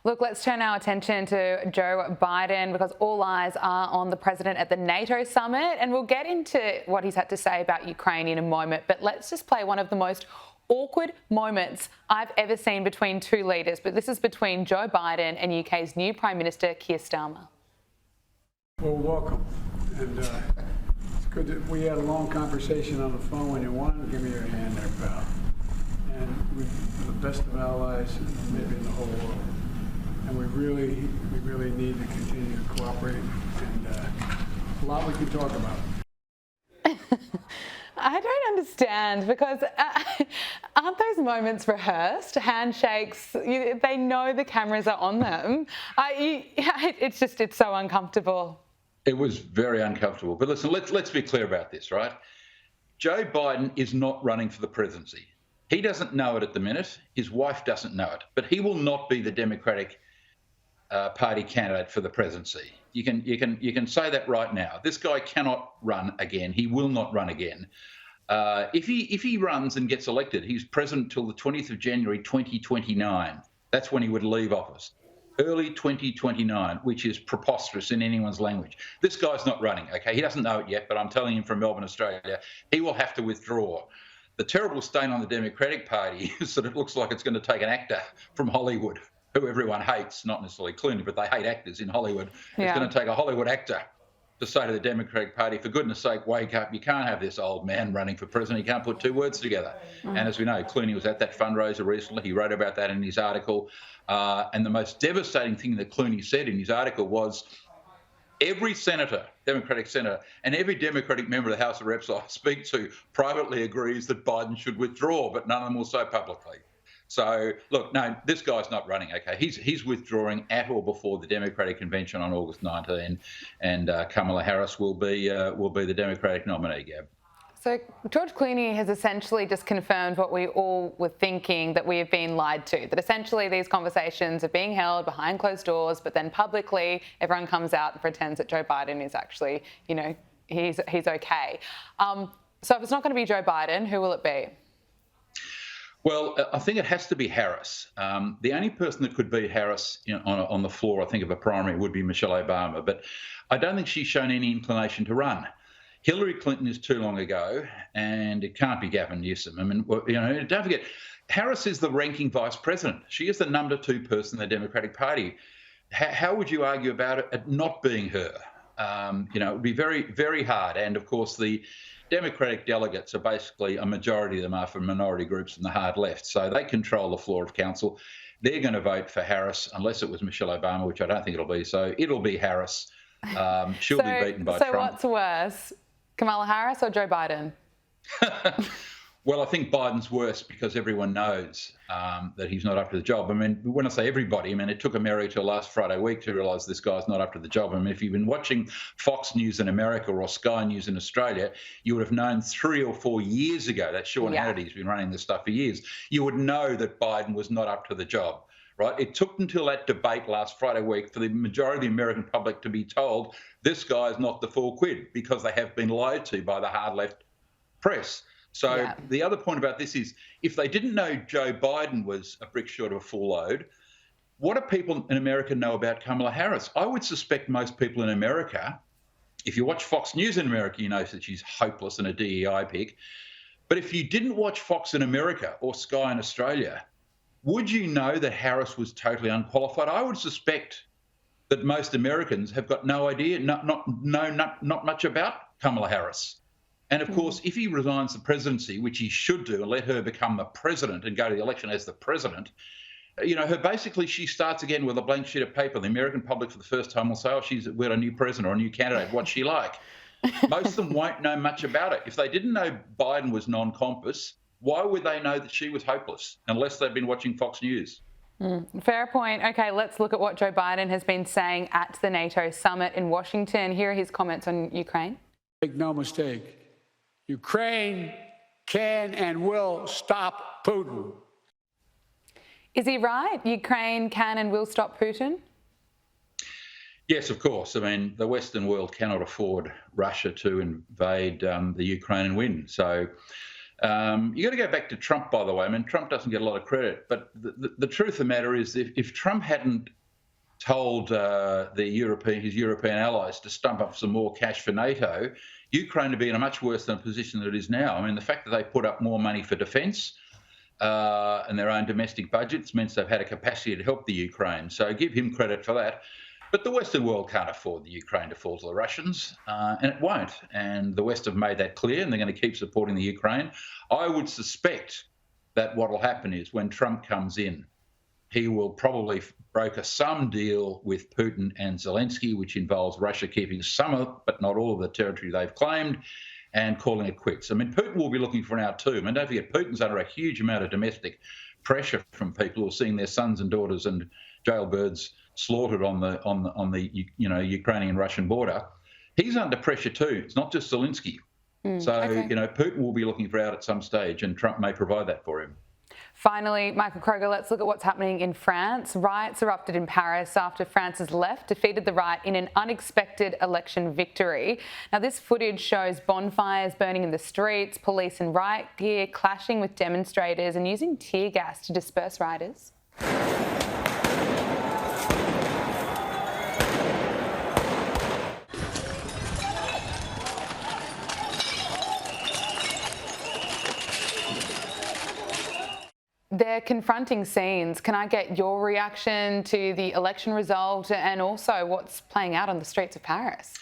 Look, let's turn our attention to Joe Biden because all eyes are on the president at the NATO summit, and we'll get into what he's had to say about Ukraine in a moment. But let's just play one of the most awkward moments I've ever seen between two leaders. But this is between Joe Biden and UK's new Prime Minister, Keir Starmer. Well, welcome. And it's good that we had a long conversation on the phone. When you want, give me your hand there, pal. And we're the best of allies, maybe in the whole world. And we really need to continue to cooperate. And a lot we can talk about. I don't understand because aren't those moments rehearsed? Handshakes, they know the cameras are on them. It's so uncomfortable. It was very uncomfortable. But listen, let's be clear about this, right? Joe Biden is not running for the presidency. He doesn't know it at the minute. His wife doesn't know it. But he will not be the Democratic Party candidate for the presidency. You can say that right now. This guy cannot run again. He will not run again. If he runs and gets elected, he's president till the 20th of January 2029. That's when he would leave office. Early 2029, which is preposterous in anyone's language. This guy's not running, okay? He doesn't know it yet, but I'm telling him from Melbourne, Australia, he will have to withdraw. The terrible stain on the Democratic Party is that it looks like it's going to take an actor from Hollywood, who everyone hates, not necessarily Clooney, but they hate actors in Hollywood. Yeah. It's going to take a Hollywood actor to say to the Democratic Party, for goodness sake, wake up. You can't have this old man running for president. You can't put two words together. And as we know, Clooney was at that fundraiser recently. He wrote about that in his article. And the most devastating thing that Clooney said in his article was every senator, Democratic senator, and every Democratic member of the House of Reps I speak to privately agrees that Biden should withdraw, but none of them will say publicly. So, look, no, this guy's not running, okay? He's withdrawing at or before the Democratic convention on August 19, and Kamala Harris will be the Democratic nominee, Gab. So George Clooney has essentially just confirmed what we all were thinking, that we have been lied to, that essentially these conversations are being held behind closed doors, but then publicly everyone comes out and pretends that Joe Biden is actually, he's okay. So if it's not going to be Joe Biden, who will it be? Well, I think it has to be Harris. The only person that could beat Harris on the floor, I think, of a primary would be Michelle Obama. But I don't think she's shown any inclination to run. Hillary Clinton is too long ago, and it can't be Gavin Newsom. I mean, don't forget, Harris is the ranking vice president. She is the number 2 person in the Democratic Party. How would you argue about it not being her? It would be very, very hard. And, of course, the Democratic delegates are basically, a majority of them are from minority groups in the hard left. So they control the floor of council. They're going to vote for Harris, unless it was Michelle Obama, which I don't think it'll be. So it'll be Harris. She'll be beaten by Trump. So what's worse, Kamala Harris or Joe Biden? Well, I think Biden's worse because everyone knows that he's not up to the job. I mean, when I say everybody, it took America till last Friday week to realise this guy's not up to the job. I mean, if you've been watching Fox News in America or Sky News in Australia, you would have known 3 or 4 years ago that Sean Hannity's been running this stuff for years. You would know that Biden was not up to the job, right? It took until that debate last Friday week for the majority of the American public to be told this guy is not the full quid, because they have been lied to by the hard left press. So the other point about this is, if they didn't know Joe Biden was a brick short of a full load, what do people in America know about Kamala Harris? I would suspect most people in America, if you watch Fox News in America, you know that she's hopeless and a DEI pick. But if you didn't watch Fox in America or Sky in Australia, would you know that Harris was totally unqualified? I would suspect that most Americans have got no idea, not much about Kamala Harris. And, of course, if he resigns the presidency, which he should do, and let her become the president and go to the election as the president, basically she starts again with a blank sheet of paper. The American public for the first time will say, oh, we've got a new president or a new candidate. What's she like? Most of them won't know much about it. If they didn't know Biden was non-compass, why would they know that she was hopeless unless they've been watching Fox News? Fair point. OK, let's look at what Joe Biden has been saying at the NATO summit in Washington. Here are his comments on Ukraine. Make no mistake. Ukraine can and will stop Putin. Is he right? Ukraine can and will stop Putin? Yes, of course. I mean, the Western world cannot afford Russia to invade the Ukraine and win. So You got to go back to Trump, by the way. I mean, Trump doesn't get a lot of credit, but the truth of the matter is, if Trump hadn't told his European allies to stump up some more cash for NATO, Ukraine would be in a much worse than position than it is now. I mean, the fact that they put up more money for defence and their own domestic budgets means they've had a capacity to help the Ukraine. So give him credit for that. But the Western world can't afford the Ukraine to fall to the Russians, and it won't. And the West have made that clear, and they're going to keep supporting the Ukraine. I would suspect that what will happen is when Trump comes in, he will probably broker some deal with Putin and Zelensky, which involves Russia keeping some of, but not all of the territory they've claimed, and calling it quits. I mean, Putin will be looking for an out too. I mean, don't forget, Putin's under a huge amount of domestic pressure from people who are seeing their sons and daughters and jailbirds slaughtered on the Ukrainian-Russian border. He's under pressure too. It's not just Zelensky. Putin will be looking for out at some stage, and Trump may provide that for him. Finally, Michael Kroger, let's look at what's happening in France. Riots erupted in Paris after France's left defeated the right in an unexpected election victory. Now, this footage shows bonfires burning in the streets, police in riot gear clashing with demonstrators and using tear gas to disperse rioters. They're confronting scenes. Can I get your reaction to the election result and also what's playing out on the streets of Paris?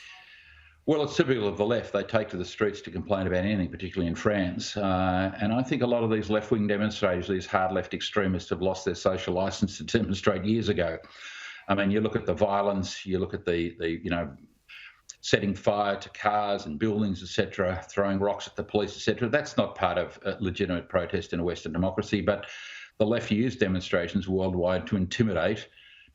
Well, it's typical of the left. They take to the streets to complain about anything, particularly in France. And I think a lot of these left-wing demonstrators, these hard left extremists, have lost their social license to demonstrate years ago. I mean, you look at the violence, you look at the setting fire to cars and buildings, etc., throwing rocks at the police, etc. That's not part of legitimate protest in a Western democracy, but the left use demonstrations worldwide to intimidate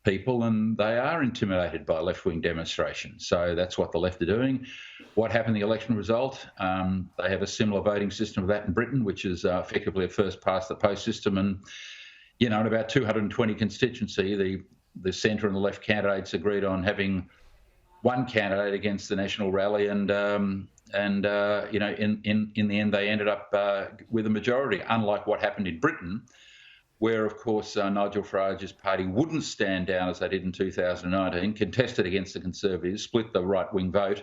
people, and they are intimidated by left-wing demonstrations. So that's what the left are doing. What happened in the election result? They have a similar voting system to that in Britain, which is effectively a first-past-the-post system, and in about 220 constituency, the centre and the left candidates agreed on having one candidate against the National Rally, and in the end they ended up with a majority, unlike what happened in Britain, where, of course, Nigel Farage's party wouldn't stand down as they did in 2019, contested against the Conservatives, split the right-wing vote,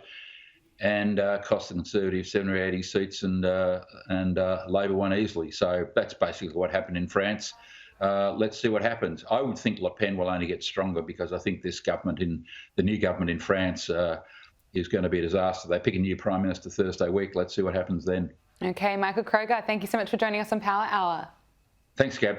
and cost the Conservatives 70 or 80 seats, and Labor won easily. So that's basically what happened in France. Let's see what happens. I would think Le Pen will only get stronger, because I think the new government in France is going to be a disaster. They pick a new Prime Minister Thursday week. Let's see what happens then. Okay, Michael Kroger, thank you so much for joining us on Power Hour. Thanks, Gab.